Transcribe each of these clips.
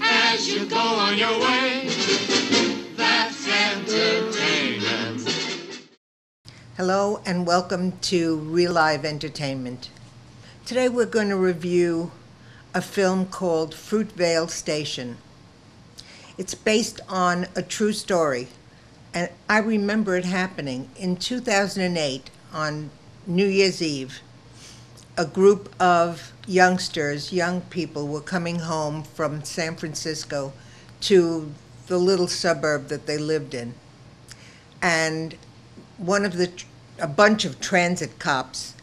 As you go on your way, that's entertainment. Hello and welcome to Real Live Entertainment. Today we're going to review a film called Fruitvale Station. It's based on a true story, and I remember it happening in 2008 on New Year's Eve. A group of youngsters, young people, were coming home from San Francisco to the little suburb that they lived in. And a bunch of transit cops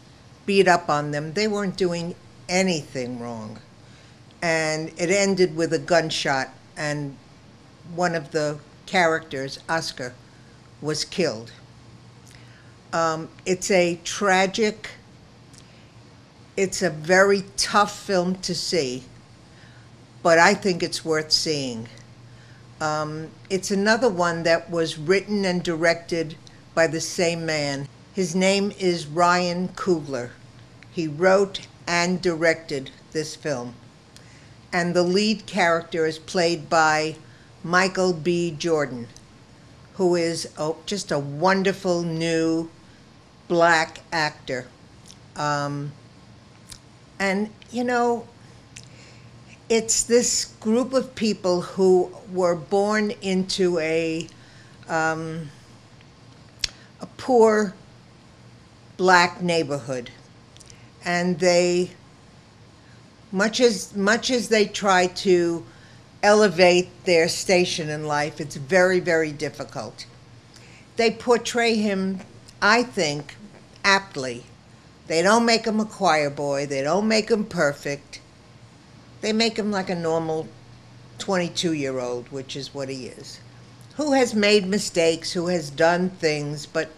beat up on them. They weren't doing anything wrong. And it ended with a gunshot, and one of the characters, Oscar, was killed. It's a tragic, it's a very tough film to see, but I think it's worth seeing. It's another one that was written and directed by the same man. His name is Ryan Coogler. He wrote and directed this film. And the lead character is played by Michael B. Jordan, who is just a wonderful new black actor. And, you know, it's this group of people who were born into a poor black neighborhood. And they, much as they try to elevate their station in life, it's very, very difficult. They portray him, I think, aptly. They don't make him a choir boy. They don't make him perfect. They make him like a normal 22-year-old, which is what he is, who has made mistakes, who has done things, but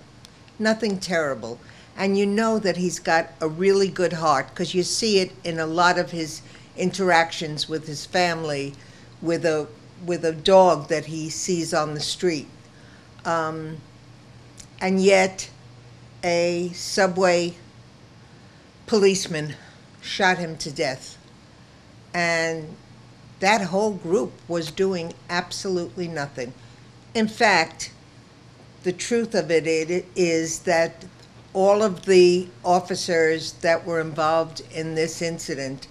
nothing terrible. And you know that he's got a really good heart because you see it in a lot of his interactions with his family, with a dog that he sees on the street. And yet a subway policeman shot him to death. And that whole group was doing absolutely nothing. In fact, the truth of it is that all of the officers that were involved in this incident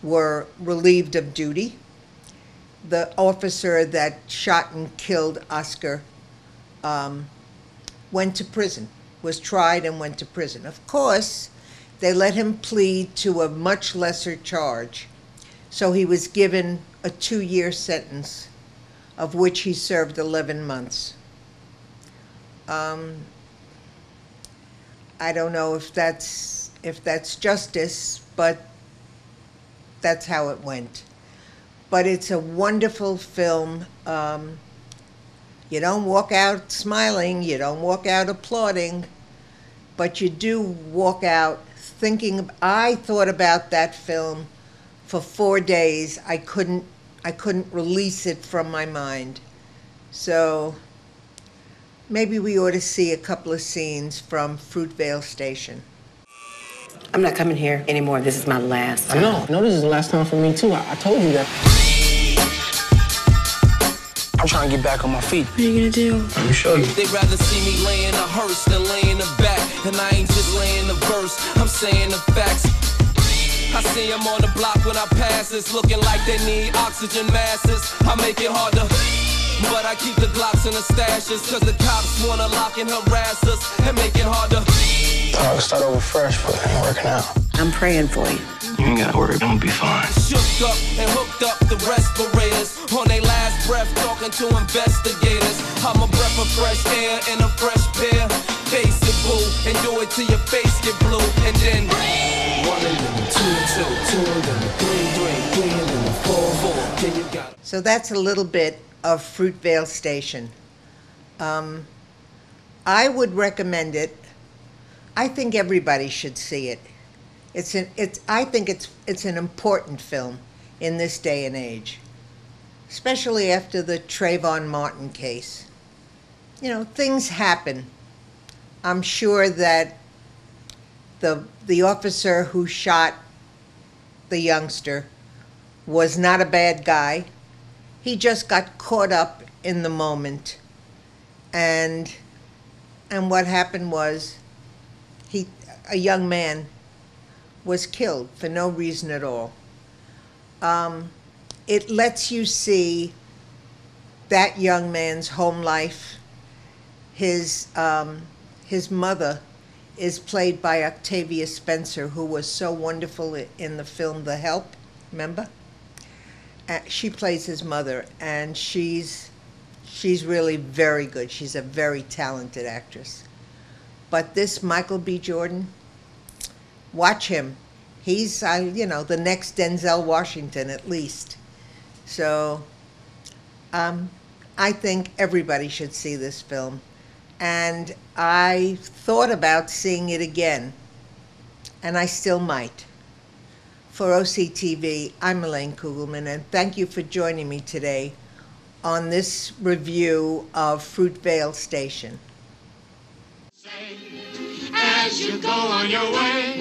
were relieved of duty. The officer that shot and killed Oscar went to prison, was tried and went to prison. Of course, they let him plead to a much lesser charge. So he was given a 2-year sentence, of which he served 11 months. I don't know if that's justice, but that's how it went. But it's a wonderful film. You don't walk out smiling, you don't walk out applauding, but you do walk out thinking. I thought about that film for 4 days. I couldn't release it from my mind. So maybe we ought to see a couple of scenes from Fruitvale Station. I'm not coming here anymore. This is my last time. I know this is the last time for me too. I told you that. I'm trying to get back on my feet. What are you gonna do? Let me show you. They'd rather see me laying a hearse than laying a back. And I ain't just laying the verse, I'm saying the facts. I see them on the block when I pass. It's looking like they need oxygen masses. I make it harder, but I keep the Glocks in the stashes. Cause the cops wanna lock and harass us and make it harder. Thought I would start over fresh, but it ain't working out. I'm praying for you. You ain't gotta worry, I'm gonna be fine. Shook up and hooked up the respirators. On their last breath, talking to investigators. I'm a breath of fresh air and a fresh pair. Face it, boo, and do it till your face get blue. And then 1 and then 2 and then 3 and then 4. Then you got it. So that's a little bit of Fruitvale Station. I would recommend it. I think everybody should see it. I think it's an important film in this day and age, especially after the Trayvon Martin case. You know, things happen. I'm sure that the officer who shot the youngster was not a bad guy. He just got caught up in the moment. And what happened was a young man was killed for no reason at all. It lets you see that young man's home life. His mother is played by Octavia Spencer, who was so wonderful in the film The Help, remember? She plays his mother, and she's really very good. She's a very talented actress. But this Michael B. Jordan, watch him. He's, the next Denzel Washington at least. So I think everybody should see this film. And I thought about seeing it again, and I still might. For OCTV, I'm Elaine Kugelman, and thank you for joining me today on this review of Fruitvale Station. As you go on your way,